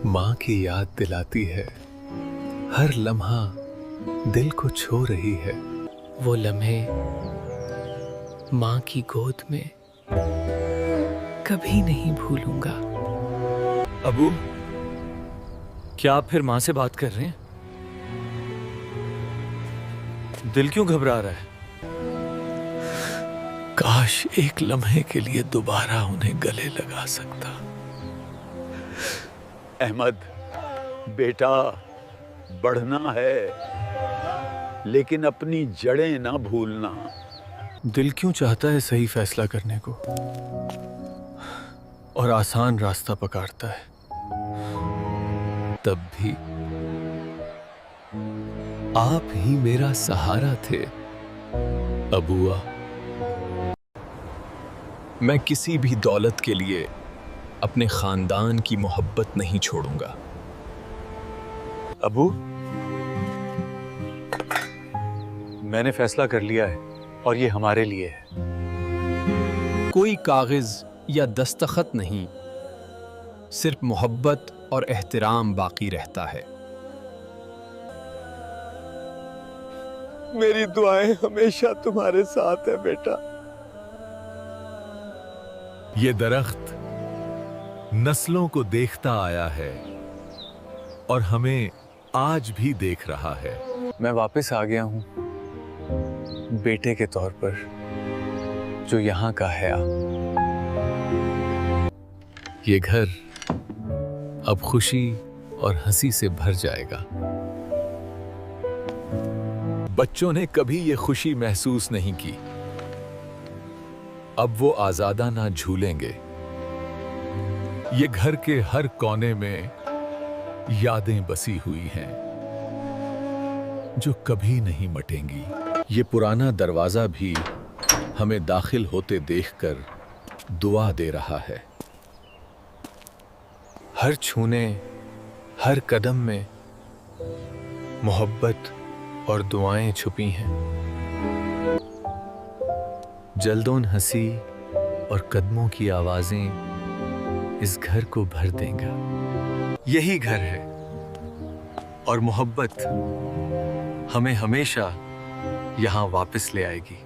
माँ की याद दिलाती है, हर लम्हा दिल को छू रही है। वो लम्हे माँ की गोद में कभी नहीं भूलूंगा। अबू, क्या आप फिर माँ से बात कर रहे हैं? दिल क्यों घबरा रहा है? काश एक लम्हे के लिए दोबारा उन्हें गले लगा सकता। अहमद बेटा, बढ़ना है लेकिन अपनी जड़ें ना भूलना। दिल क्यों चाहता है सही फैसला करने को और आसान रास्ता पकड़ता है। तब भी आप ही मेरा सहारा थे अबुआ। मैं किसी भी दौलत के लिए अपने खानदान की मोहब्बत नहीं छोड़ूंगा। अबू, मैंने फैसला कर लिया है और ये हमारे लिए है। कोई कागज या दस्तखत नहीं, सिर्फ मोहब्बत और एहतराम बाकी रहता है। मेरी दुआएं हमेशा तुम्हारे साथ है बेटा। ये दरख्त नस्लों को देखता आया है और हमें आज भी देख रहा है। मैं वापस आ गया हूं बेटे के तौर पर, जो यहां का है। ये घर अब खुशी और हंसी से भर जाएगा। बच्चों ने कभी ये खुशी महसूस नहीं की। अब वो आजादाना झूलेंगे। ये घर के हर कोने में यादें बसी हुई हैं जो कभी नहीं मटेंगी। ये पुराना दरवाजा भी हमें दाखिल होते देखकर दुआ दे रहा है। हर छूने, हर कदम में मोहब्बत और दुआएं छुपी हैं। जल्दों हंसी और कदमों की आवाजें इस घर को भर देंगे। यही घर है और मोहब्बत हमें हमेशा यहां वापस ले आएगी।